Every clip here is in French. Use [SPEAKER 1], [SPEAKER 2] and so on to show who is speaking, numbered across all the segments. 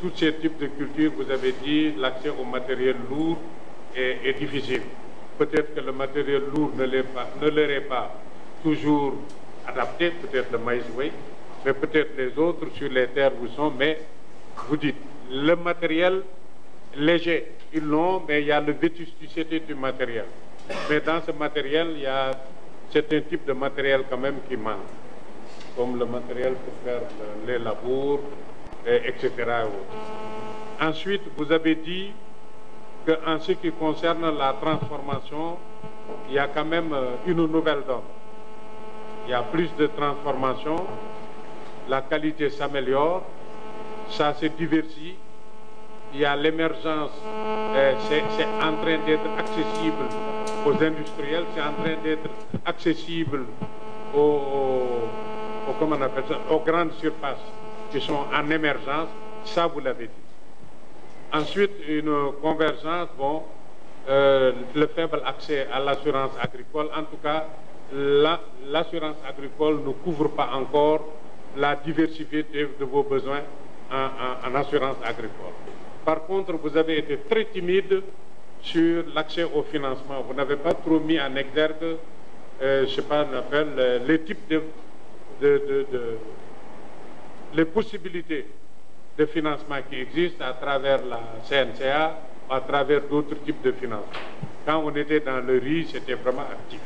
[SPEAKER 1] tous ces types de cultures, vous avez dit, l'accès au matériel lourd est difficile. Peut-être que le matériel lourd ne leur est pas toujours adapté, peut-être le maïs, oui, mais peut-être les autres sur les terres où sont, mais vous dites, le matériel léger, ils l'ont, mais il y a le vétusticité du matériel. Mais dans ce matériel, il y a certains types de matériel quand même qui manquent, comme le matériel pour faire les labours, etc. Ensuite, vous avez dit qu'en ce qui concerne la transformation, il y a quand même une nouvelle donne. Il y a plus de transformation, la qualité s'améliore, ça se diversifie, il y a l'émergence, c'est en train d'être accessible aux industriels, c'est en train d'être accessible comment on appelle ça, aux grandes surfaces qui sont en émergence, ça vous l'avez dit. Ensuite, une convergence, bon, le faible accès à l'assurance agricole, en tout cas, l'assurance agricole ne couvre pas encore la diversité de vos besoins en assurance agricole. Par contre, vous avez été très timide sur l'accès au financement. Vous n'avez pas trop mis en exergue, je ne sais pas, on appelle les types les possibilités de financement qui existent à travers la CNCA, à travers d'autres types de financement. Quand on était dans le riz, c'était vraiment actif.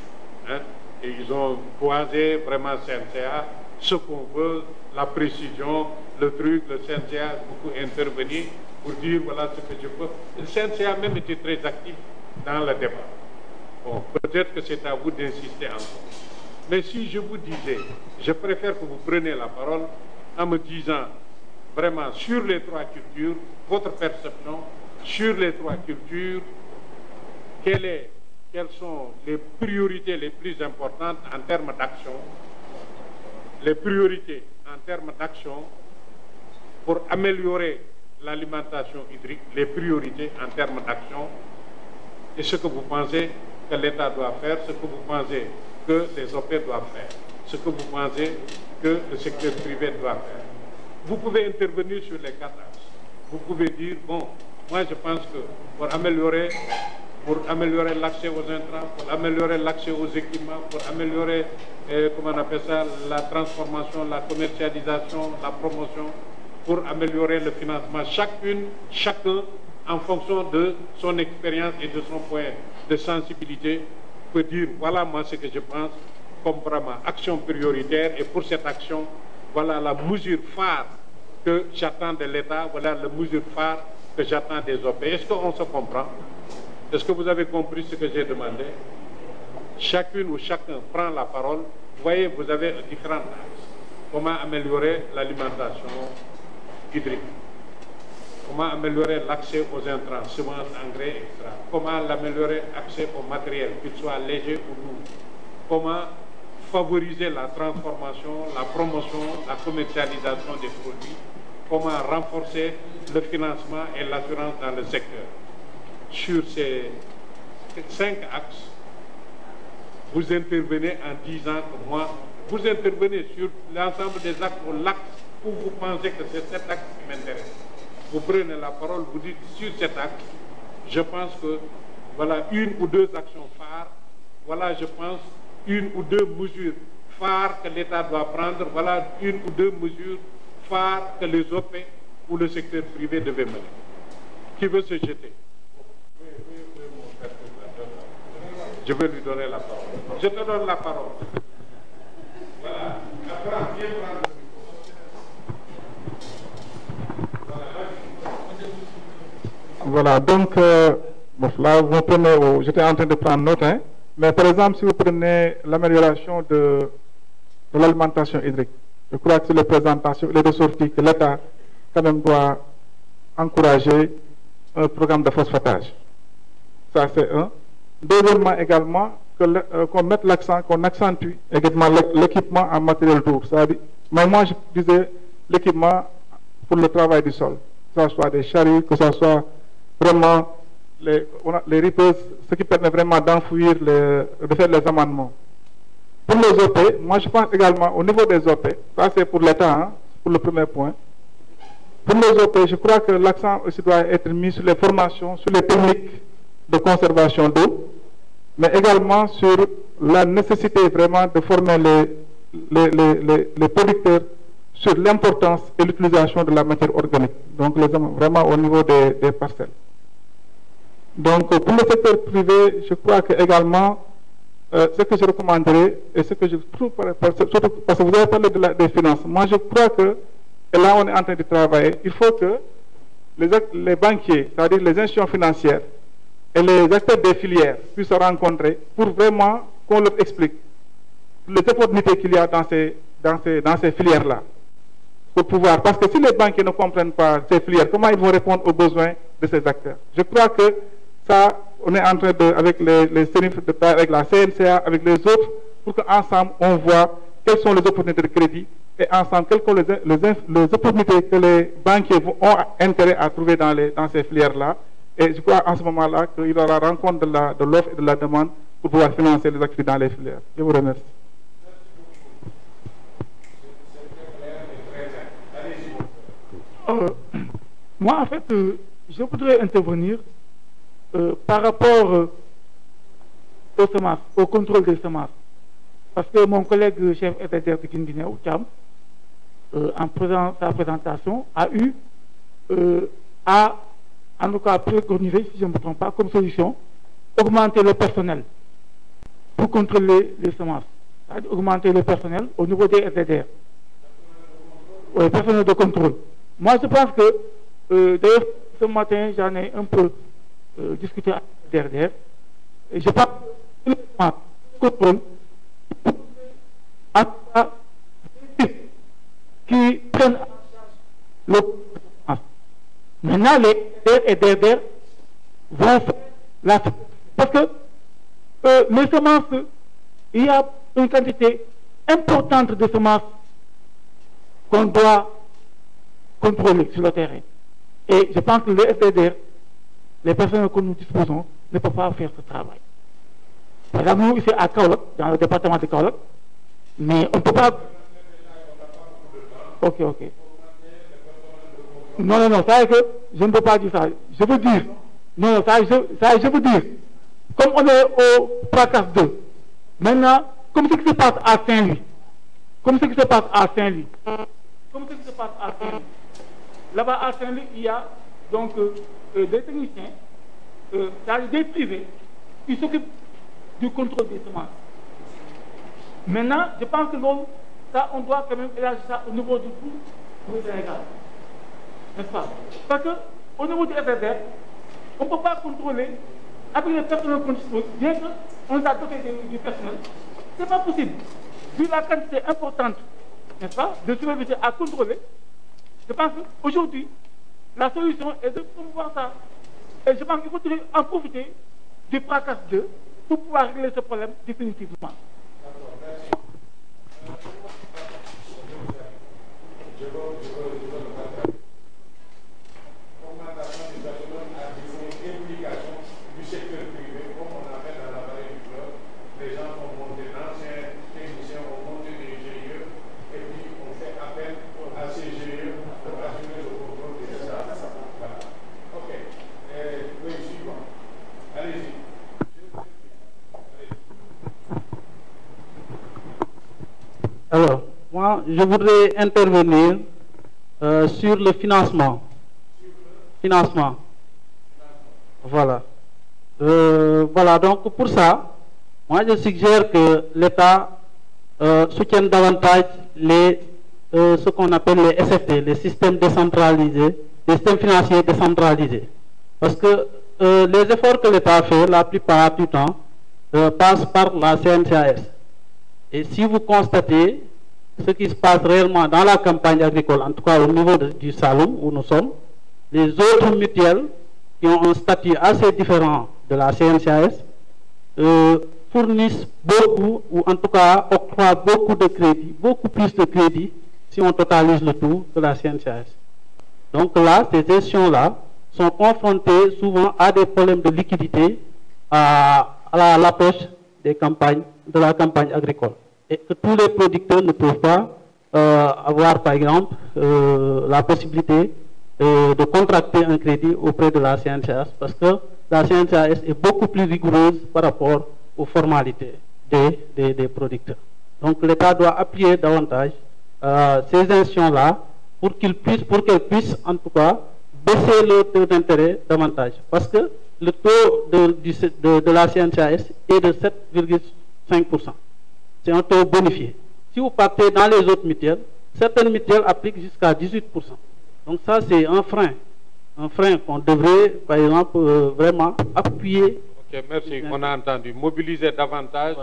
[SPEAKER 1] Hein? Et ils ont croisé vraiment CNCA, ce qu'on veut, la précision, le truc, le CNCA a beaucoup intervenu pour dire voilà ce que je peux. Le CNCA même était très actif dans le débat. Bon, peut-être que c'est à vous d'insister encore. Mais si je vous disais, je préfère que vous preniez la parole en me disant vraiment sur les trois cultures, votre perception sur les trois cultures, quelles sont les priorités les plus importantes en termes d'action, les priorités en termes d'action pour améliorer l'alimentation hydrique, les priorités en termes d'action, et ce que vous pensez que l'État doit faire, ce que vous pensez que les OP doivent faire, ce que vous pensez que le secteur privé doit faire. Vous pouvez intervenir sur les quatre axes. Vous pouvez dire, bon, moi je pense que pour améliorer l'accès aux intrants, pour améliorer l'accès aux équipements, pour améliorer, comment on appelle ça, la transformation, la commercialisation, la promotion, pour améliorer le financement, chacun, en fonction de son expérience et de son point de sensibilité, peut dire, voilà moi ce que je pense comme vraiment action prioritaire, et pour cette action, voilà la mesure phare que j'attends de l'État, voilà la mesure phare que j'attends des OP. Est-ce qu'on se comprend? Est-ce que vous avez compris ce que j'ai demandé? Chacune ou chacun prend la parole. Vous voyez, vous avez différents axes. Comment améliorer l'alimentation hydrique? Comment améliorer l'accès aux intrants, semences, engrais, etc. Comment améliorer l'accès au matériel, qu'il soit léger ou lourd? Comment favoriser la transformation, la promotion, la commercialisation des produits? Comment renforcer le financement et l'assurance dans le secteur? Sur ces 5 axes, vous intervenez en disant que moi, vous intervenez sur l'ensemble des axes ou l'axe où vous pensez que c'est cet axe qui m'intéresse. Vous prenez la parole, vous dites sur cet axe, je pense que voilà une ou deux actions phares, voilà je pense une ou deux mesures phares que l'État doit prendre, voilà une ou deux mesures phares que les OP ou le secteur privé devait mener. Qui veut se jeter? Je vais lui donner la parole. Je te donne la parole. Voilà. Apprends, viens prendre le micro.
[SPEAKER 2] Voilà, donc, bon, là, vous prenez, j'étais en train de prendre note, hein, mais par exemple, si vous prenez l'amélioration de l'alimentation hydrique, je crois que c'est les présentations, les ressorties que l'État, quand même, doit encourager un programme de phosphatage. Ça, c'est un. Deuxièmement, également, qu'on mette l'accent, qu'on accentue également l'équipement en matériel lourd. Mais moi, je disais l'équipement pour le travail du sol. Que ce soit des charrues, que ce soit vraiment les reapers, ce qui permet vraiment d'enfouir, de faire les amendements. Pour les OP, moi je pense également au niveau des OP, ça c'est pour l'État, hein, pour le premier point, pour les OP, je crois que l'accent aussi doit être mis sur les formations, sur les techniques de conservation d'eau, mais également sur la nécessité vraiment de former les producteurs sur l'importance et l'utilisation de la matière organique, donc vraiment au niveau des parcelles. Donc pour le secteur privé, je crois que également, ce que je recommanderais, et ce que je trouve, surtout parce que vous avez parlé des finances, moi je crois que, et là on est en train de travailler, il faut que les banquiers, c'est-à-dire les institutions financières, et les acteurs des filières puissent se rencontrer pour vraiment qu'on leur explique les opportunités qu'il y a dans ces filières-là. Pour pouvoir, parce que si les banquiers ne comprennent pas ces filières, comment ils vont répondre aux besoins de ces acteurs? Je crois que ça, on est en train de, avec les CNIF, avec la CNCA, avec les autres, pour qu'ensemble on voit quelles sont les opportunités de crédit et ensemble quelles sont les opportunités que les banquiers ont intérêt à trouver dans ces filières-là. Et je crois en ce moment-là qu'il y aura rencontre de l'offre et de la demande pour pouvoir financer les activités dans les filières. Je vous remercie.
[SPEAKER 3] Moi, en fait, je voudrais intervenir par rapport aux semences, au contrôle des semences. Parce que mon collègue chef FDR de Guinée-Bissau, Thiam, en faisant sa présentation, a eu en tout cas préconisé, si je ne me trompe pas, comme solution, augmenter le personnel pour contrôler les semences. C'est-à-dire augmenter le personnel au niveau des FDR. Oui, personnel de contrôle. Moi, je pense que, d'ailleurs, ce matin, j'en ai un peu discuté avec DRDR, et je pense que le contrôle, qui prennent en charge le semence. Maintenant, les DRDR vont faire la... Parce que les semences, il y a une quantité importante de semences qu'on doit contrôler sur le terrain. Et je pense que les FDR, les personnes que nous disposons, ne peuvent pas faire ce travail. Par exemple, nous, ici à Kaolack, dans le département de Kaolack, mais on ne peut pas... Ok. Non, ça que je ne peux pas dire ça. Je veux dire, non, ça je veux dire, comme on est au PRACAS 2, maintenant, comme ce qui se passe à Saint-Louis, là-bas à Saint-Louis, il y a donc des techniciens, des privés, qui s'occupent du contrôle des semences. Maintenant, je pense que ça, on doit quand même élargir ça au niveau du tout du Sénégal. N'est-ce pas? Parce qu'au niveau du FDR, on ne peut pas contrôler avec les personnels qu'on dispose, bien qu'on a doté du personnel. Ce n'est pas possible. Vu la quantité importante, n'est-ce pas, de supervision à contrôler, je pense qu'aujourd'hui, la solution est de promouvoir ça. Et je pense qu'il faudrait en profiter du PRACAS 2 pour pouvoir régler ce problème définitivement.
[SPEAKER 4] Alors, moi, je voudrais intervenir sur le financement. Voilà. Voilà, donc pour ça, moi je suggère que l'État soutienne davantage ce qu'on appelle les SFD, les systèmes décentralisés, les systèmes financiers décentralisés. Parce que les efforts que l'État fait, la plupart du temps, passent par la CNCAS. Et si vous constatez ce qui se passe réellement dans la campagne agricole, en tout cas au niveau du Saloum où nous sommes, les autres mutuelles qui ont un statut assez différent de la CNCAS fournissent beaucoup, ou en tout cas octroient beaucoup de crédits, beaucoup plus de crédits si on totalise le tout que la CNCAS. Donc là, ces gestions-là sont confrontées souvent à des problèmes de liquidité à l'approche des campagnes, de la campagne agricole. Et que tous les producteurs ne peuvent pas avoir, par exemple, la possibilité de contracter un crédit auprès de la CNCAS parce que la CNCAS est beaucoup plus rigoureuse par rapport aux formalités des producteurs. Donc l'État doit appuyer davantage ces institutions-là pour qu'elles puissent en tout cas baisser le taux d'intérêt davantage. Parce que le taux de la CNCAS est de 7,5%. C'est un taux bonifié. Si vous partez dans les autres mutuelles, certaines mutuelles appliquent jusqu'à 18%. Donc ça, c'est un frein qu'on devrait, par exemple, vraiment appuyer.
[SPEAKER 1] Ok, merci. On a entendu. Mobiliser davantage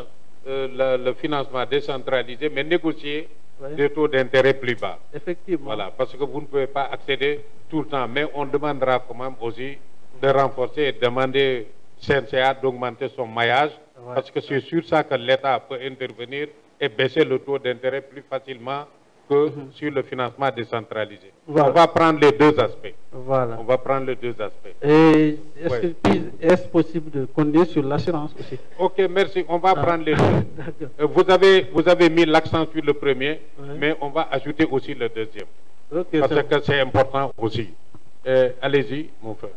[SPEAKER 1] le financement décentralisé, mais négocier des taux d'intérêt plus bas.
[SPEAKER 4] Effectivement.
[SPEAKER 1] Voilà, parce que vous ne pouvez pas accéder tout le temps, mais on demandera quand même aussi de renforcer et demander CNCA d'augmenter son maillage, parce que c'est sur ça que l'État peut intervenir et baisser le taux d'intérêt plus facilement que sur le financement décentralisé. Voilà. On va prendre les deux aspects.
[SPEAKER 4] Voilà.
[SPEAKER 1] On va prendre les deux aspects.
[SPEAKER 4] Et est-ce possible de continuer sur l'assurance aussi?
[SPEAKER 1] Ok, merci. On va prendre les deux. Vous avez mis l'accent sur le premier, mais on va ajouter aussi le deuxième.
[SPEAKER 4] Okay,
[SPEAKER 1] parce que c'est important aussi. Allez-y, mon frère.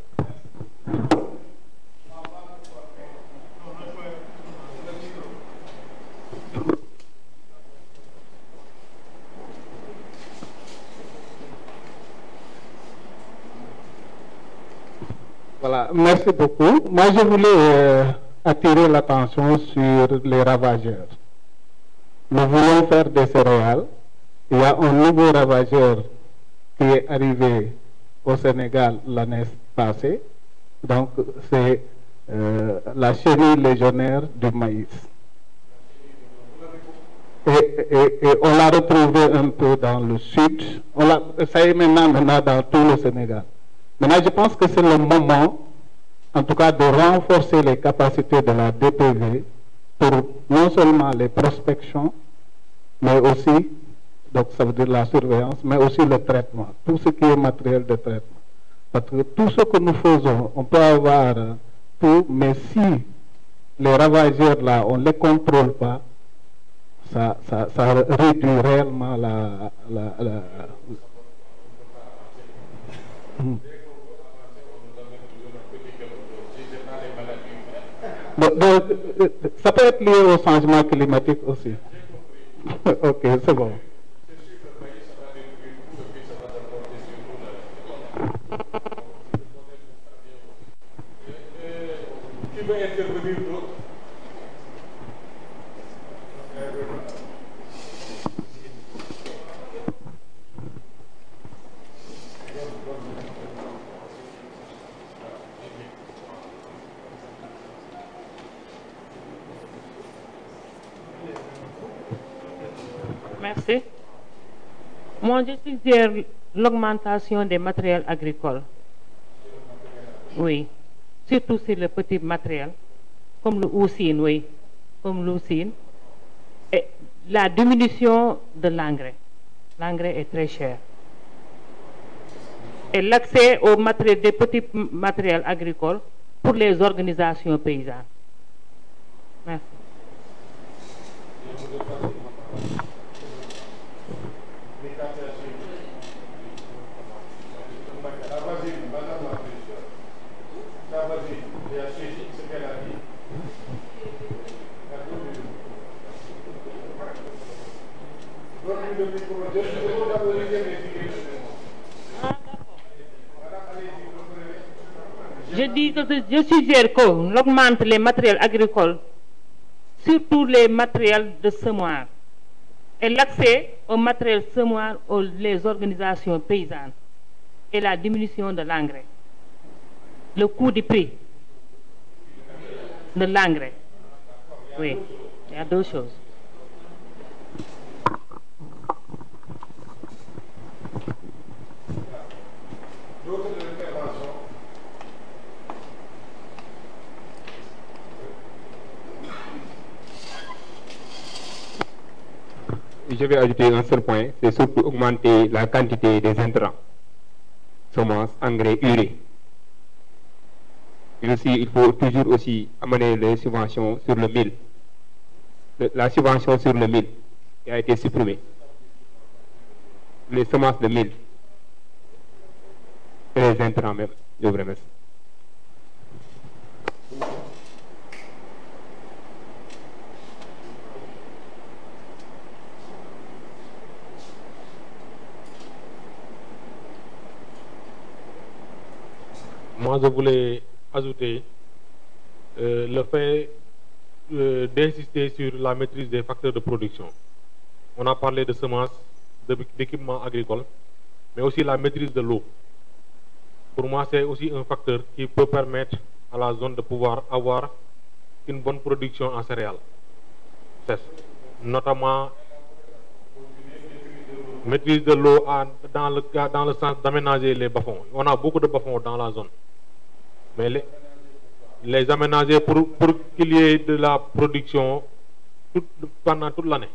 [SPEAKER 2] Voilà, merci beaucoup. Moi, je voulais attirer l'attention sur les ravageurs. Nous voulons faire des céréales. Il y a un nouveau ravageur qui est arrivé au Sénégal l'année passée. Donc, c'est la chenille légionnaire du maïs. Et on l'a retrouvé un peu dans le sud. Ça est maintenant dans tout le Sénégal. Maintenant, je pense que c'est le moment, en tout cas, de renforcer les capacités de la DPV pour non seulement les prospections, mais aussi, donc ça veut dire la surveillance, mais aussi le traitement, tout ce qui est matériel de traitement. Parce que tout ce que nous faisons, on peut avoir tout, mais si les ravageurs là, on ne les contrôle pas, ça réduit réellement Donc, ça peut être lié au changement climatique aussi. Ok, c'est bon.
[SPEAKER 1] Qui veut intervenir d'autre?
[SPEAKER 5] Merci. Moi, je suggère l'augmentation des matériels agricoles. Oui. Surtout sur le petit matériel, comme le houssine, oui. Comme l'houssine. Et la diminution de l'engrais. L'engrais est très cher. Et l'accès aux matériels, des petits matériels agricoles pour les organisations paysannes. Merci. Je dis que je suggère qu'on augmente les matériels agricoles, surtout les matériels de semoir, et l'accès aux matériels semoir aux les organisations paysannes, et la diminution de l'engrais, le coût du prix de l'engrais. Oui, il y a deux choses.
[SPEAKER 6] Je vais ajouter un seul point, c'est surtout augmenter la quantité des intrants, semences, engrais, urée. Et aussi, il faut toujours aussi amener les subventions sur le mil. La subvention sur le mil qui a été supprimée. Les semences de mil. et les intrants même. Je vous remercie.
[SPEAKER 7] Moi, je voulais ajouter le fait d'insister sur la maîtrise des facteurs de production. On a parlé de semences, d'équipements agricoles, mais aussi la maîtrise de l'eau. Pour moi, c'est aussi un facteur qui peut permettre à la zone de pouvoir avoir une bonne production en céréales. Notamment, maîtrise de l'eau dans le sens d'aménager les bas-fonds. On a beaucoup de bas-fonds dans la zone. Mais les aménager pour qu'il y ait de la production pendant toute l'année.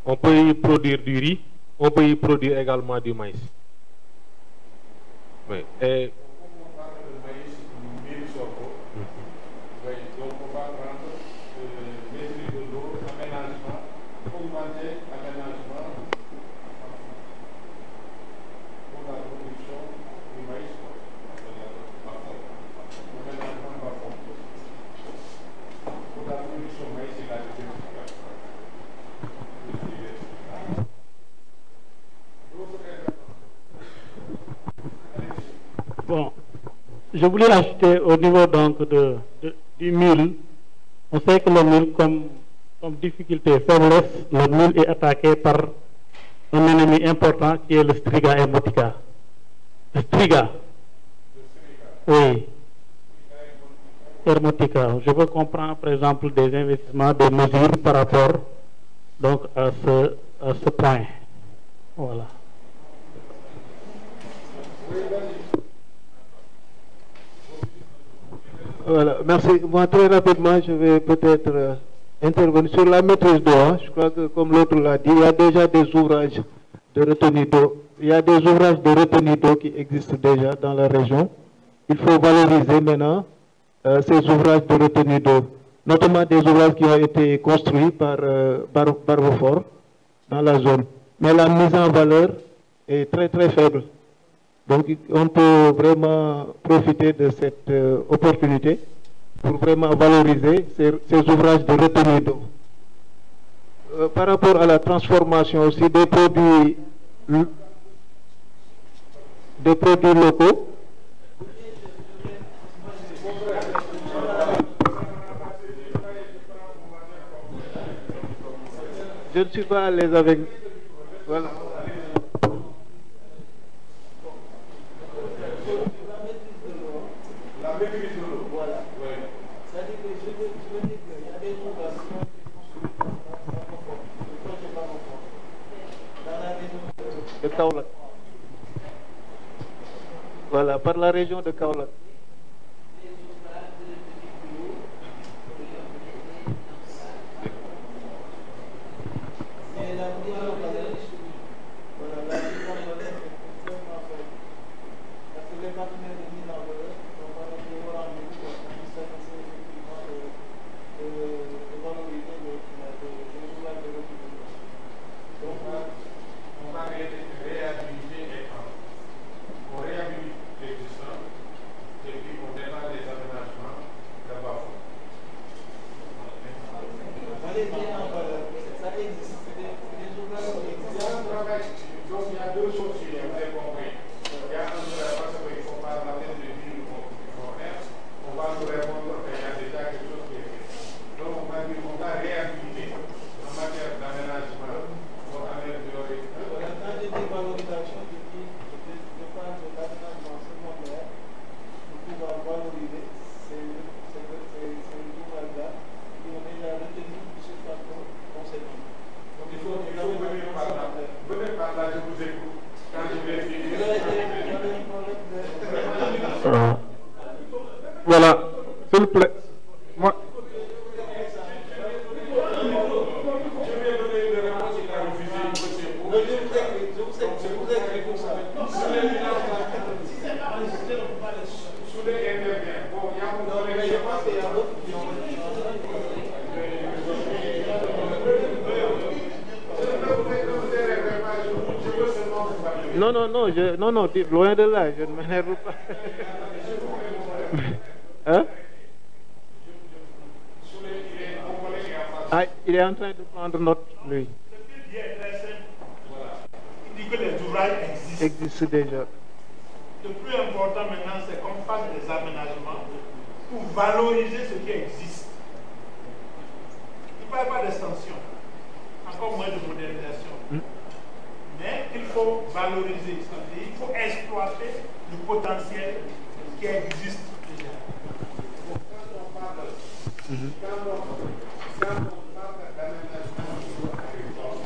[SPEAKER 7] On peut y produire du riz, on peut y produire également du maïs. Oui. Et
[SPEAKER 4] bon, je voulais ajouter au niveau donc du mil. On sait que le mil, comme difficulté, faiblesse, le mil est attaqué par un ennemi important qui est le Striga hermetica. Le Striga. Oui. Hermetica. Je veux comprendre, par exemple, des investissements, des mesures par rapport donc à ce point. Voilà.
[SPEAKER 8] Voilà, merci. Moi, très rapidement, je vais peut-être intervenir sur la maîtrise d'eau. Je crois que, comme l'autre l'a dit, il y a déjà des ouvrages de retenue d'eau. Il y a des ouvrages de retenue d'eau qui existent déjà dans la région. Il faut valoriser maintenant ces ouvrages de retenue d'eau, notamment des ouvrages qui ont été construits par Barbefort dans la zone. Mais la mise en valeur est très très faible. Donc on peut vraiment profiter de cette opportunité pour vraiment valoriser ces ouvrages de retenue d'eau. Par rapport à la transformation aussi des produits locaux, je ne suis pas à l'aise avec... Voilà. De Kaolack. Voilà, par la région de Kaolack.
[SPEAKER 2] Voilà, s'il vous plaît. Moi...
[SPEAKER 8] Non, loin de là, je ne m'énerve pas. Hein? Ah, il est en train de prendre note, lui.
[SPEAKER 9] Il dit que les ouvrages
[SPEAKER 8] Existent déjà.
[SPEAKER 9] Le plus important maintenant, c'est qu'on fasse des aménagements pour valoriser ce qui existe. Il ne parle pas d'extension, encore moins de modernisation. Mais il faut valoriser, c'est-à-dire il faut exploiter le potentiel qui existe déjà. Donc, quand on parle d'aménagement agricole,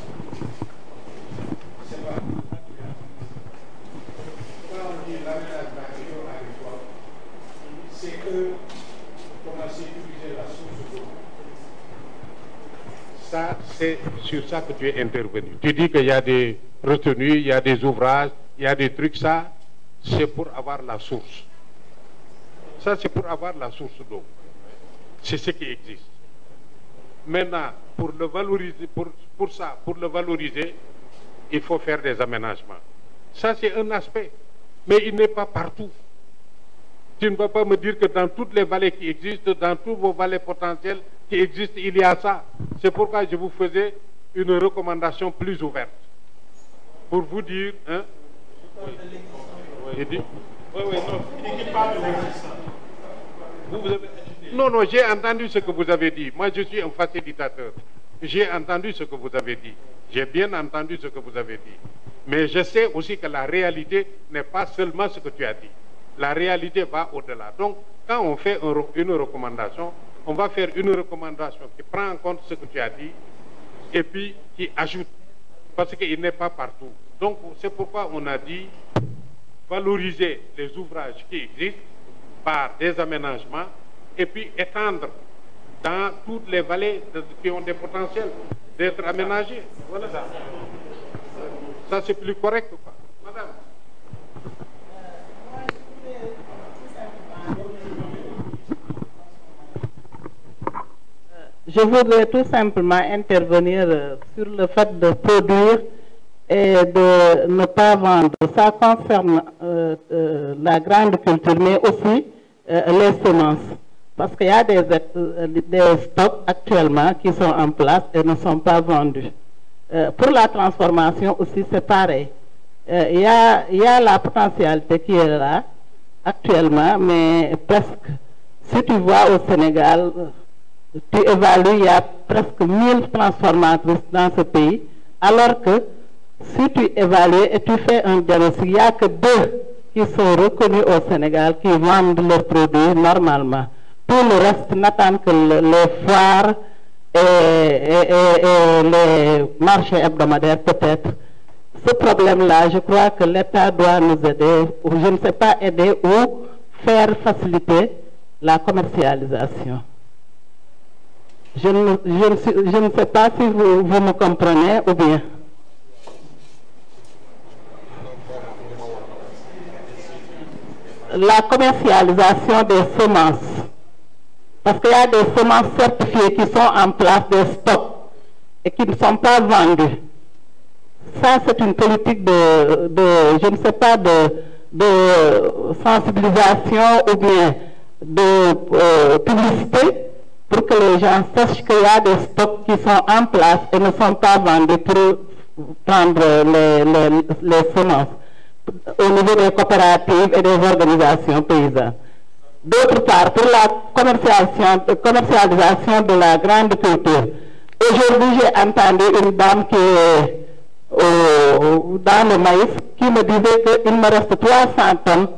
[SPEAKER 9] c'est pas. Quand on dit l'aménagement agricole, c'est que on a sécurisé la source d'eau.
[SPEAKER 1] Ça, c'est sur ça que tu es intervenu. Tu dis qu'il y a des retenues, il y a des ouvrages, il y a des trucs, ça, c'est pour avoir la source. Ça, c'est pour avoir la source d'eau. C'est ce qui existe. Maintenant, pour le valoriser, pour le valoriser, il faut faire des aménagements. Ça, c'est un aspect. Mais il n'est pas partout. Tu ne vas pas me dire que dans toutes les vallées qui existent, dans tous vos vallées potentielles qui existent, il y a ça. C'est pourquoi je vous faisais une recommandation plus ouverte. Pour vous dire... Hein? Il dit...
[SPEAKER 9] Oui, non. Il dit qu'il parle de l'existence. Vous avez...
[SPEAKER 1] Non, j'ai entendu ce que vous avez dit. Moi, je suis un facilitateur. J'ai entendu ce que vous avez dit. J'ai bien entendu ce que vous avez dit. Mais je sais aussi que la réalité n'est pas seulement ce que tu as dit. La réalité va au-delà. Donc, quand on fait une recommandation, on va faire une recommandation qui prend en compte ce que tu as dit et puis qui ajoute, parce qu'il n'est pas partout. Donc, c'est pourquoi on a dit valoriser les ouvrages qui existent par des aménagements et puis étendre dans toutes les vallées qui ont des potentiels d'être aménagées. Voilà ça. Ça, c'est plus correct, quoi. Madame.
[SPEAKER 10] Je voudrais tout simplement intervenir sur le fait de produire et de ne pas vendre. Ça concerne la grande culture, mais aussi les semences. Parce qu'il y a des stocks actuellement qui sont en place et ne sont pas vendus. Pour la transformation aussi, c'est pareil. Il y a la potentialité qui est là actuellement, mais presque, si tu vois au Sénégal, tu évalues, il y a presque 1000 transformatrices dans ce pays, alors que si tu évalues et tu fais un diagnostic, il n'y a que 2 qui sont reconnus au Sénégal qui vendent leurs produits normalement. Tout le reste n'attend que les foires et les marchés hebdomadaires peut-être. Ce problème-là, je crois que l'État doit nous aider, ou je ne sais pas aider, ou faire faciliter la commercialisation. Je ne sais pas si vous me comprenez ou bien. La commercialisation des semences. Parce qu'il y a des semences certifiées qui sont en place des stocks et qui ne sont pas vendues. Ça, c'est une politique je ne sais pas, de sensibilisation ou bien de publicité pour que les gens sachent qu'il y a des stocks qui sont en place et ne sont pas vendus pour prendre les semences au niveau des coopératives et des organisations paysannes. D'autre part, pour la commercialisation de la grande culture, aujourd'hui j'ai entendu une dame qui est dans le maïs qui me disait qu'il me reste 300 tonnes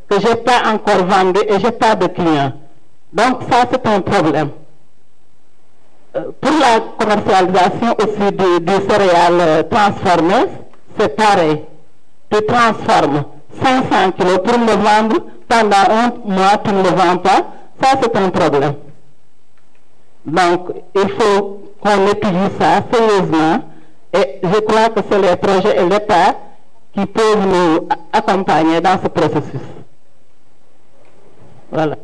[SPEAKER 10] que je n'ai pas encore vendues et je n'ai pas de clients. Donc ça c'est un problème. Pour la commercialisation aussi du céréales transformé, c'est pareil. Tu transformes 500 kilos pour le vendre, pendant un mois tu ne le vends pas, ça c'est un problème. Donc il faut qu'on étudie ça sérieusement et je crois que c'est les projets et l'État qui peuvent nous accompagner dans ce processus. Voilà.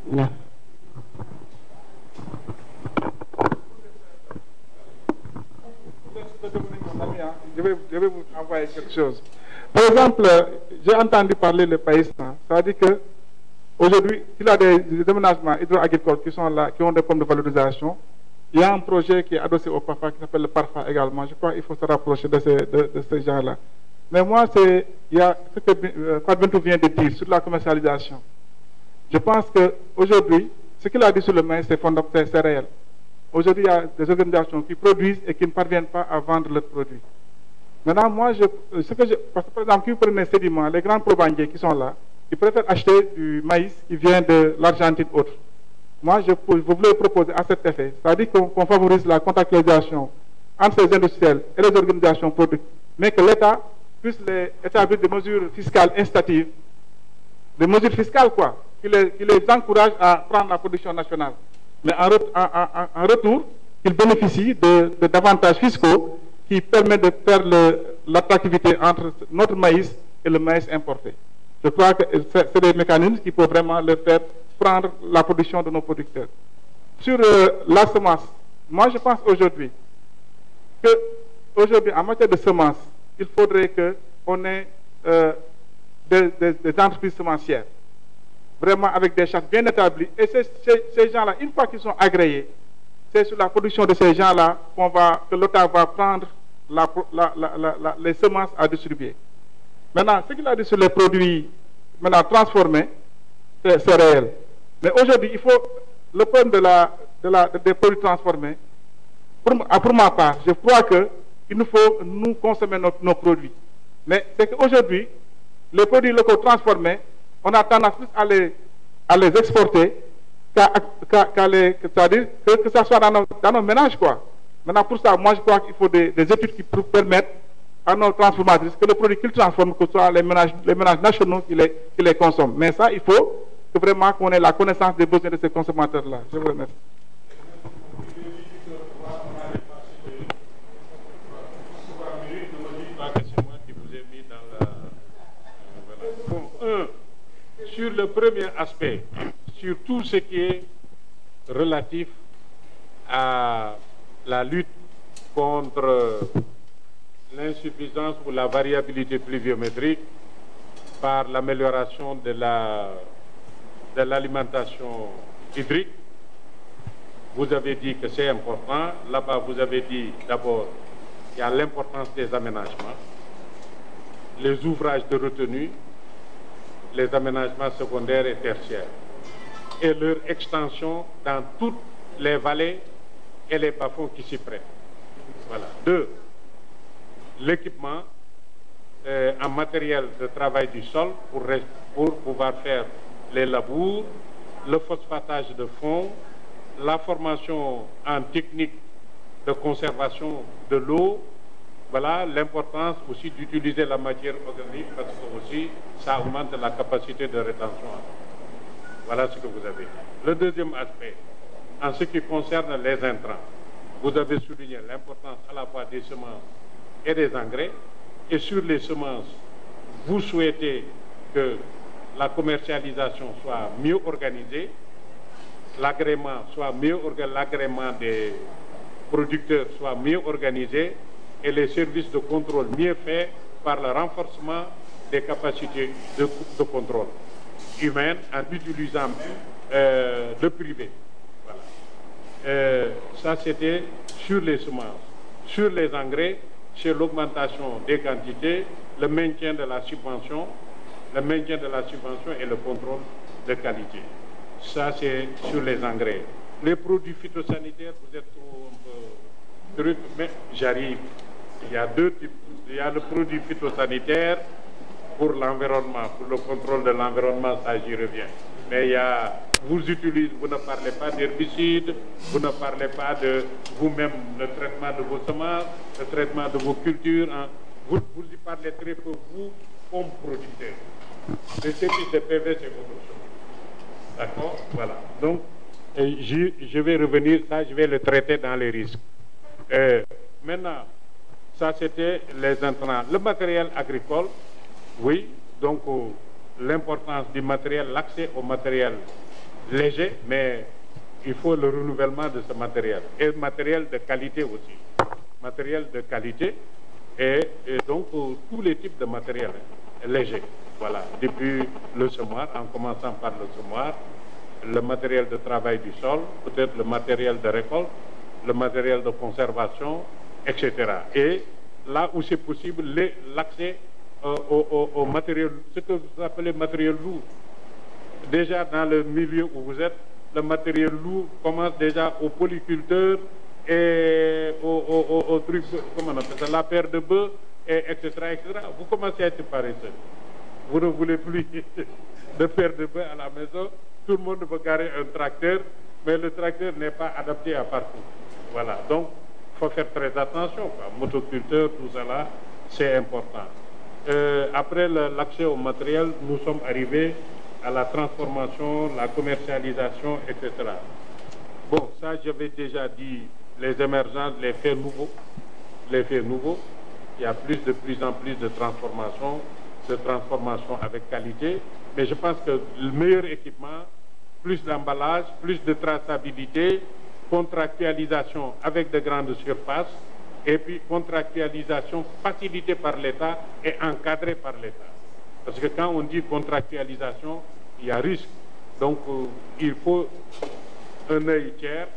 [SPEAKER 10] Bien.
[SPEAKER 2] je vais vous envoyer quelque chose. Par exemple, j'ai entendu parler le pays, ça veut dire que aujourd'hui, il y a des déménagements hydro-agricoles qui sont là, qui ont des formes de valorisation. Il y a un projet qui est adossé au PAFA qui s'appelle le PARFA également. Je crois qu'il faut se rapprocher de ces gens-là. Mais moi, il y a ce que Fadbentou vient de dire sur la commercialisation. Je pense qu'aujourd'hui, ce qu'il a dit sur le maïs, c'est réel. Aujourd'hui, il y a des organisations qui produisent et qui ne parviennent pas à vendre leurs produits. Maintenant, moi, parce que par exemple, si vous prenez sédiments, les grands probandiers qui sont là, ils préfèrent acheter du maïs qui vient de l'Argentine ou autre. Moi, je voulais proposer à cet effet, c'est-à-dire qu'on favorise la contractualisation entre ces industriels et les organisations productives, mais que l'État puisse établir des mesures fiscales incitatives, des mesures fiscales quoi, qui les encouragent à prendre la production nationale. Mais en retour, qu'ils bénéficient d'avantages fiscaux qui permettent de faire l'attractivité entre notre maïs et le maïs importé. Je crois que c'est des mécanismes qui peuvent vraiment leur faire prendre la production de nos producteurs. Sur la semence, moi je pense aujourd'hui en matière de semences, il faudrait qu'on ait des entreprises semencières, vraiment avec des chartes bien établies. Et ces gens-là, une fois qu'ils sont agréés, c'est sur la production de ces gens-là que l'État va prendre les semences à distribuer. Maintenant, ce qu'il a dit sur les produits transformés, c'est réel. Mais aujourd'hui, il faut le problème des produits transformés. Pour ma part, je crois qu'il nous faut nous consommer nos produits. Mais c'est qu'aujourd'hui, les produits locaux transformés, on a tendance plus à les exporter c'est-à-dire que ça soit dans nos ménages, quoi. Maintenant, pour ça, moi, je crois qu'il faut des études qui permettent à nos transformateurs que le produit qu'ils transforment, que ce soit les ménages nationaux qui les consomment. Mais ça, il faut que vraiment qu'on ait la connaissance des besoins de ces consommateurs-là. Je vous remercie.
[SPEAKER 1] Sur le premier aspect, sur tout ce qui est relatif à la lutte contre l'insuffisance ou la variabilité pluviométrique par l'amélioration de l'alimentation hydrique, vous avez dit que c'est important. Là-bas, vous avez dit d'abord qu'il y a l'importance des aménagements, les ouvrages de retenue, les aménagements secondaires et tertiaires, et leur extension dans toutes les vallées et les bas-fonds qui s'y prêtent. Voilà. 2. L'équipement en matériel de travail du sol pour pouvoir faire les labours, le phosphatage de fond, la formation en technique de conservation de l'eau. Voilà l'importance aussi d'utiliser la matière organique parce que aussi ça augmente la capacité de rétention. Voilà ce que vous avez dit. Le deuxième aspect, en ce qui concerne les intrants, vous avez souligné l'importance à la fois des semences et des engrais. Et sur les semences, vous souhaitez que la commercialisation soit mieux organisée, l'agrément des producteurs soit mieux organisé et les services de contrôle mieux faits par le renforcement des capacités de contrôle humaines en utilisant le privé. Voilà. Ça, c'était sur les semences. Sur les engrais, c'est l'augmentation des quantités, le maintien de la subvention, et le contrôle de qualité. Ça, c'est sur les engrais. Les produits phytosanitaires, vous êtes trop un peu truc, mais j'arrive. Il y a deux types. Il y a le produit phytosanitaire pour l'environnement, pour le contrôle de l'environnement, ça j'y reviens. Mais vous ne parlez pas d'herbicides, vous ne parlez pas de vous-même le traitement de vos semences, le traitement de vos cultures. Hein. Vous y parlez très peu, vous, comme producteur. Le service de PV, c'est votre chose. D'accord? Voilà. Donc, je vais revenir, ça, je vais le traiter dans les risques. Maintenant, ça, c'était les intrants. Le matériel agricole, oui, donc l'importance du matériel, l'accès au matériel léger, mais il faut le renouvellement de ce matériel. Et matériel de qualité aussi. Matériel de qualité. et donc tous les types de matériel léger. Voilà, depuis le semoir, en commençant par le semoir, le matériel de travail du sol, peut-être le matériel de récolte, le matériel de conservation, etc. Et là où c'est possible, l'accès au matériel, ce que vous appelez matériel lourd. Déjà dans le milieu où vous êtes, le matériel lourd commence déjà aux polyculteurs et au truc, comment on appelle ça, la paire de bœufs, etc., etc. Vous commencez à être paresseux. Vous ne voulez plus de paire de bœufs à la maison. Tout le monde veut garer un tracteur, mais le tracteur n'est pas adapté à partout. Voilà, donc il faut faire très attention, quoi. Motoculteur, tout ça là, c'est important. Après l'accès au matériel, nous sommes arrivés à la transformation, la commercialisation, etc. Bon, ça j'avais déjà dit, les émergences, les faits nouveaux. Les faits nouveaux, il y a plus en plus de transformation avec qualité, mais je pense que le meilleur équipement, plus d'emballage, plus de traçabilité, contractualisation avec de grandes surfaces, et puis contractualisation facilitée par l'État et encadrée par l'État. Parce que quand on dit contractualisation, il y a risque. Donc il faut un œil tiers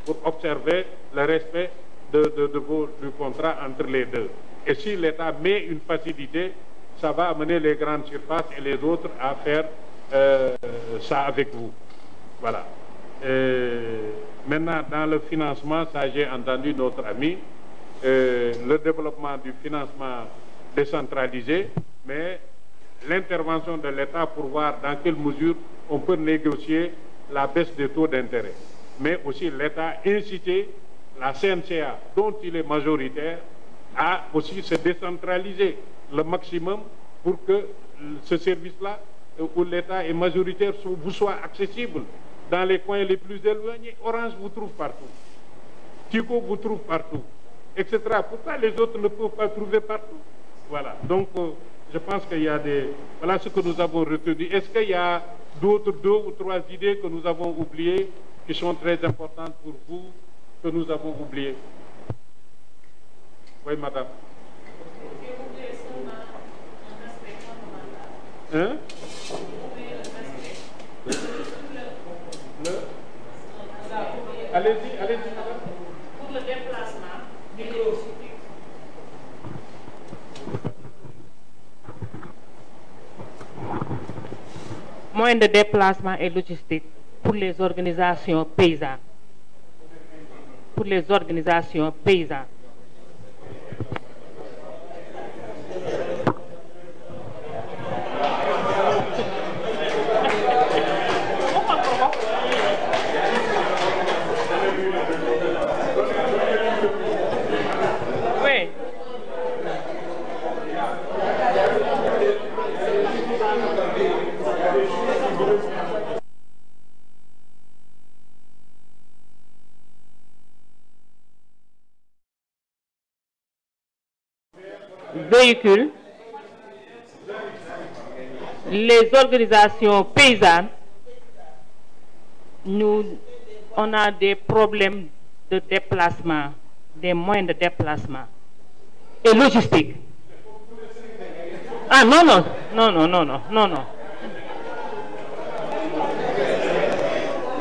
[SPEAKER 1] pour observer le respect du contrat entre les deux. Et si l'État met une facilité, ça va amener les grandes surfaces et les autres à faire ça avec vous. Voilà. Maintenant, dans le financement, ça j'ai entendu notre ami, le développement du financement décentralisé, mais l'intervention de l'État pour voir dans quelle mesure on peut négocier la baisse des taux d'intérêt. Mais aussi l'État inciter la CNCA, dont il est majoritaire, à aussi se décentraliser le maximum pour que ce service-là, où l'État est majoritaire, vous soit accessible dans les coins les plus éloignés. Orange vous trouve partout. Tigo vous trouve partout, etc. Pourquoi les autres ne peuvent pas trouver partout? Voilà. Donc, je pense qu'il y a des... Voilà ce que nous avons retenu. Est-ce qu'il y a d'autres 2 ou 3 idées que nous avons oubliées, qui sont très importantes pour vous, que nous avons oubliées? Oui, madame. Hein? Allez-y, madame.
[SPEAKER 5] Pour le déplacement, moyens de déplacement et logistique pour les organisations paysannes. Pour les organisations paysannes. Oui. Véhicules, les organisations paysannes, on a des problèmes de déplacement, des moyens de déplacement et logistique. Ah non.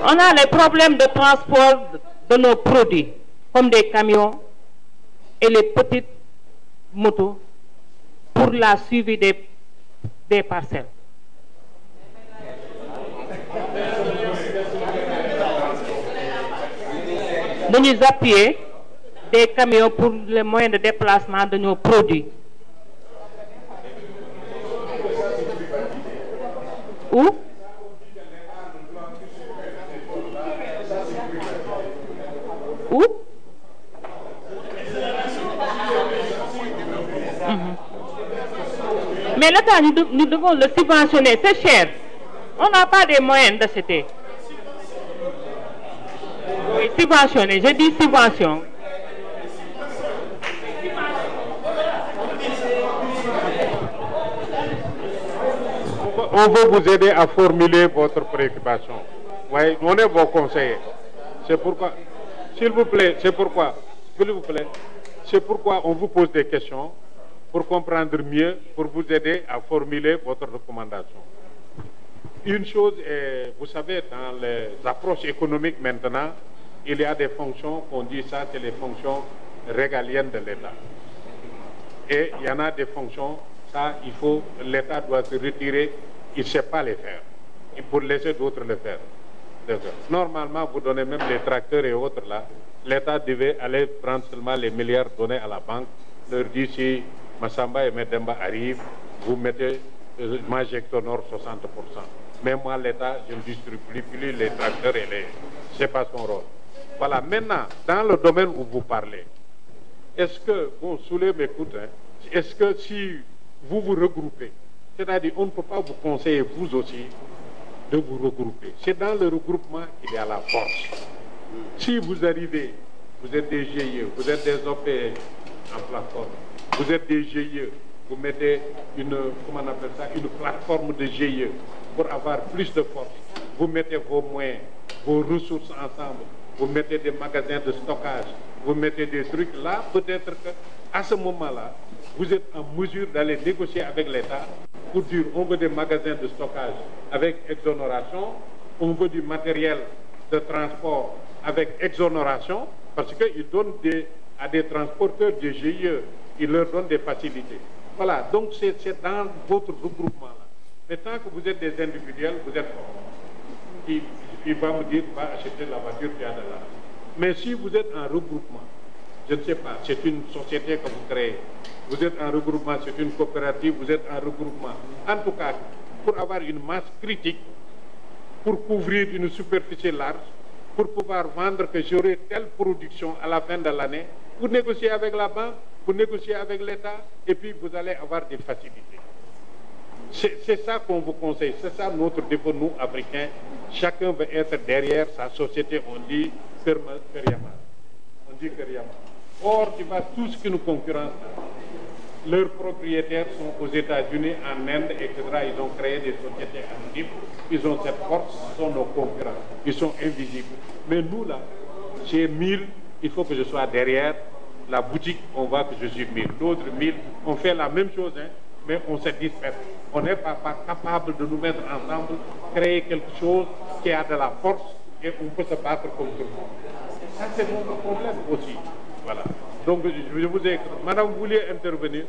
[SPEAKER 5] On a les problèmes de transport de nos produits, comme des camions et les petites motos pour la suivi des parcelles. Nous appuyer des camions pour les moyens de déplacement de nos produits. Où? Où? Mais l'État, nous devons le subventionner, c'est cher. On n'a pas des moyens d'acheter. Oui, subventionner, je dis subvention.
[SPEAKER 1] On veut vous aider à formuler votre préoccupation. Oui, on est vos conseillers. C'est pourquoi, s'il vous plaît, c'est pourquoi on vous pose des questions pour comprendre mieux, pour vous aider à formuler votre recommandation. Une chose est, vous savez, dans les approches économiques maintenant, il y a des fonctions qu'on dit ça, c'est les fonctions régaliennes de l'État. Et il y en a des fonctions, ça, l'État doit se retirer, il ne sait pas les faire. Il faut laisser d'autres le faire. Normalement, vous donnez même les tracteurs et autres là, l'État devait aller prendre seulement les milliards donnés à la banque, leur dire si Massamba et Medemba arrivent, vous mettez, moi j'exonore 60%. Mais moi, l'État, je ne distribue plus les tracteurs et ce n'est pas son rôle. Voilà, maintenant, dans le domaine où vous parlez, est-ce que, bon, Souley m'écoute, hein, est-ce que si vous vous regroupez, c'est-à-dire on ne peut pas vous conseiller, vous aussi, de vous regrouper. C'est dans le regroupement qu'il y a la force. Si vous arrivez, vous êtes des GIE, vous êtes des OP en plateforme, vous êtes des GIE, vous mettez une plateforme de GIE pour avoir plus de force. Vous mettez vos moyens, vos ressources ensemble, vous mettez des magasins de stockage, vous mettez des trucs là, peut-être qu'à ce moment-là, vous êtes en mesure d'aller négocier avec l'État pour dire on veut des magasins de stockage avec exonération, on veut du matériel de transport avec exonération, parce qu'ils donnent à des transporteurs des GIE, ils leur donnent des facilités. Voilà, donc c'est dans votre regroupement-là. Mais tant que vous êtes des individuels, vous êtes forts. Il va me dire, va acheter la voiture qui a de là. Mais si vous êtes en regroupement, je ne sais pas, c'est une société que vous créez, vous êtes en regroupement, c'est une coopérative, vous êtes en regroupement. En tout cas, pour avoir une masse critique, pour couvrir une superficie large, pour pouvoir vendre que j'aurai telle production à la fin de l'année, vous négociez avec la banque, vous négociez avec l'État, et puis vous allez avoir des facilités. C'est ça qu'on vous conseille, c'est ça notre défaut, nous, Africains. Chacun veut être derrière sa société, on dit Keriama. On dit Keriama. Or, tu vois, tout ce qui nous concurrence, leurs propriétaires sont aux États-Unis, en Inde, etc. Ils ont créé des sociétés anonymes. Ils ont cette force, ce sont nos concurrents. Ils sont invisibles. Mais nous, là, chez 1000, il faut que je sois derrière la boutique, on voit que je suis 1000. D'autres 1000, on fait la même chose, hein, mais on se disperse. On n'est pas capable de nous mettre ensemble, créer quelque chose qui a de la force et on peut se battre comme tout le monde. Ça, c'est notre problème aussi. Voilà. Donc, je vous ai... Madame, vous vouliez intervenir?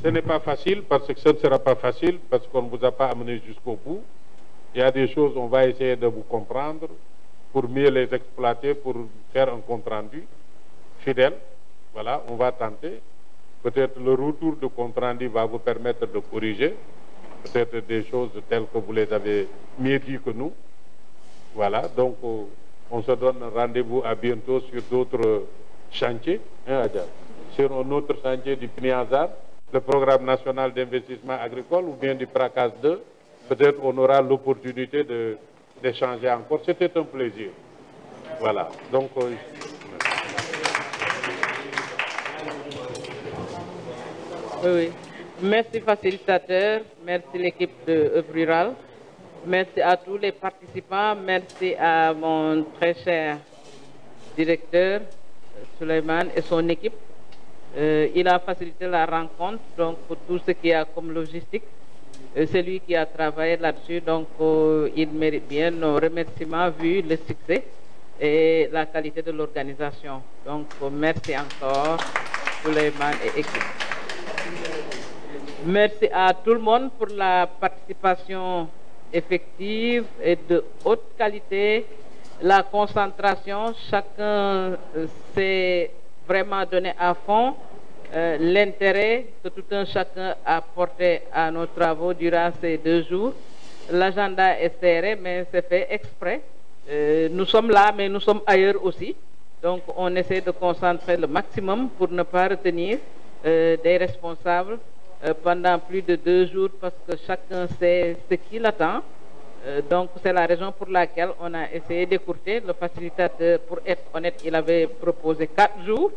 [SPEAKER 1] Ce n'est pas facile parce que ce ne sera pas facile parce qu'on ne vous a pas amené jusqu'au bout. Il y a des choses, on va essayer de vous comprendre pour mieux les exploiter, pour faire un compte rendu fidèle. Voilà, on va tenter. Peut-être le retour de compte rendu va vous permettre de corriger. Peut-être des choses telles que vous les avez mieux dit que nous. Voilà, donc on se donne rendez-vous à bientôt sur d'autres chantiers. Hein, sur un autre chantier du PNIASAR, le programme national d'investissement agricole ou bien du PRACAS 2, peut-être on aura l'opportunité d'échanger encore. C'était un plaisir. Voilà. Donc,
[SPEAKER 10] oui. Merci facilitateur, merci l'équipe de œuvre rurale, merci à tous les participants, merci à mon très cher directeur Souleymane et son équipe. Il a facilité la rencontre, donc pour tout ce qui a comme logistique, c'est lui qui a travaillé là-dessus, donc il mérite bien nos remerciements vu le succès et la qualité de l'organisation. Donc merci encore Souleymane et équipe. Merci à tout le monde pour la participation effective et de haute qualité, la concentration, chacun s'est vraiment donné à fond l'intérêt que tout un chacun a porté à nos travaux durant ces 2 jours. l'agenda est serré, mais c'est fait exprès. Nous sommes là, mais nous sommes ailleurs aussi. Donc, on essaie de concentrer le maximum pour ne pas retenir des responsables pendant plus de 2 jours parce que chacun sait ce qu'il attend. Donc, c'est la raison pour laquelle on a essayé d'écourter. Le facilitateur, pour être honnête, il avait proposé 4 jours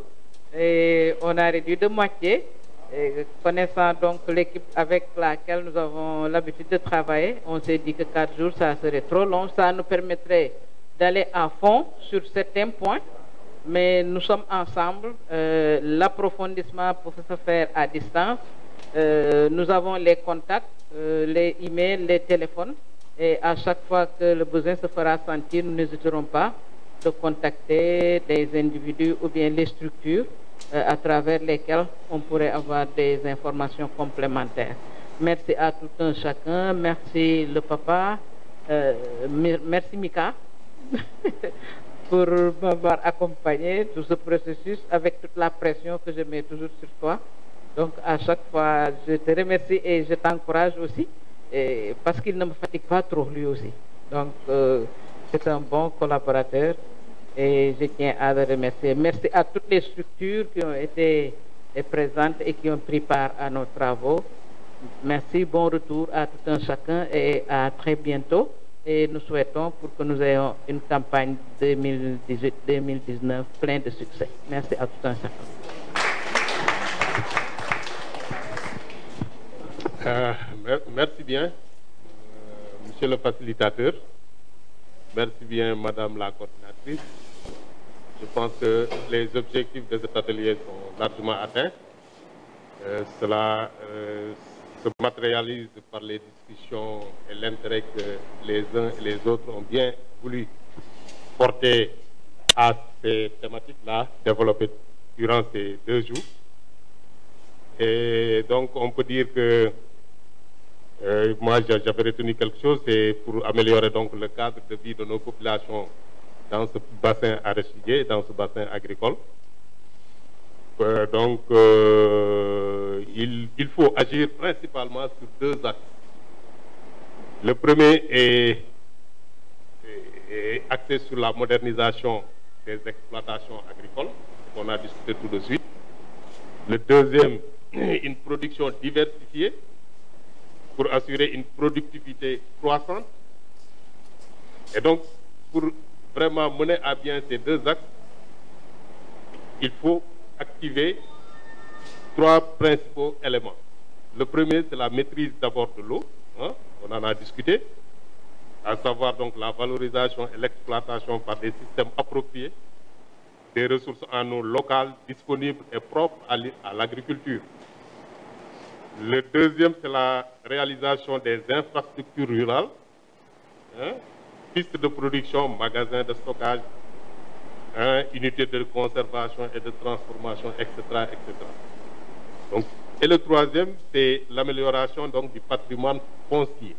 [SPEAKER 10] et on a réduit de moitié. Et connaissant donc l'équipe avec laquelle nous avons l'habitude de travailler, on s'est dit que 4 jours, ça serait trop long. Ça nous permettrait d'aller à fond sur certains points, mais nous sommes ensemble. L'approfondissement peut se faire à distance. Nous avons les contacts, les emails, les téléphones, et à chaque fois que le besoin se fera sentir, nous n'hésiterons pas de contacter des individus ou bien les structures à travers lesquelles on pourrait avoir des informations complémentaires. Merci à tout un chacun. Merci le papa. Merci Mika pour m'avoir accompagné tout ce processus avec toute la pression que je mets toujours sur toi. Donc à chaque fois, je te remercie et je t'encourage aussi parce qu'il ne me fatigue pas trop lui aussi. Donc c'est un bon collaborateur. Et je tiens à le remercier. Merci à toutes les structures qui ont été présentes et qui ont pris part à nos travaux. Merci, bon retour à tout un chacun et à très bientôt. Et nous souhaitons pour que nous ayons une campagne 2018-2019 pleine de succès. Merci à tout un chacun.
[SPEAKER 1] Merci bien, monsieur le facilitateur. Merci bien, madame la coordinatrice. Je pense que les objectifs de cet atelier sont largement atteints. Cela se matérialise par les discussions et l'intérêt que les uns et les autres ont bien voulu porter à ces thématiques-là, développées durant ces 2 jours. Et donc, on peut dire que moi, j'avais retenu quelque chose, c'est pour améliorer donc le cadre de vie de nos populations dans ce bassin arachidier, dans ce bassin agricole. Donc, il faut agir principalement sur 2 axes. Le premier est axé sur la modernisation des exploitations agricoles, qu'on a discuté tout de suite. Le deuxième, une production diversifiée pour assurer une productivité croissante. Et donc, pour vraiment mener à bien ces 2 axes, il faut activer 3 principaux éléments. Le premier, c'est la maîtrise d'abord de l'eau, hein, on en a discuté, à savoir donc la valorisation et l'exploitation par des systèmes appropriés des ressources en eau locales disponibles et propres à l'agriculture. Le deuxième, c'est la réalisation des infrastructures rurales, hein, pistes de production, magasins de stockage, hein, unités de conservation et de transformation, etc., etc. Donc, et le troisième, c'est l'amélioration donc du patrimoine foncier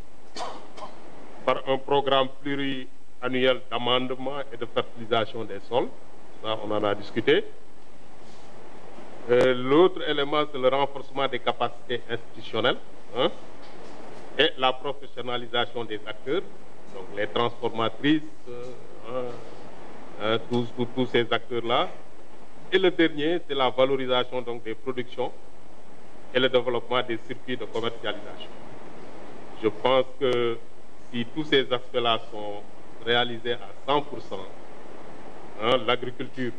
[SPEAKER 1] par un programme pluriannuel d'amendement et de fertilisation des sols. Ça, on en a discuté. L'autre élément, c'est le renforcement des capacités institutionnelles, hein, et la professionnalisation des acteurs, donc les transformatrices, tous ces acteurs-là. Et le dernier, c'est la valorisation donc, des productions et le développement des circuits de commercialisation. Je pense que si tous ces aspects-là sont réalisés à 100%, hein, l'agriculture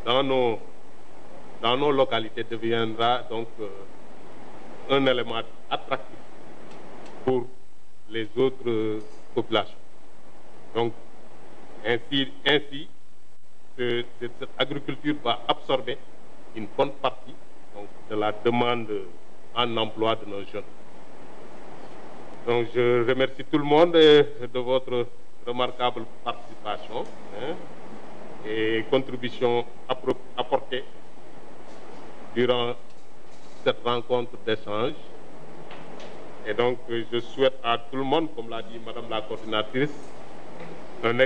[SPEAKER 1] dans nos localités deviendra donc un élément attractif pour les autres populations. Donc, ainsi cette agriculture va absorber une bonne partie donc, de la demande en emploi de nos jeunes. Donc, je remercie tout le monde de votre remarquable participation, hein, et contribution apportée durant cette rencontre d'échange. Et donc, je souhaite à tout le monde, comme l'a dit Madame la coordinatrice, un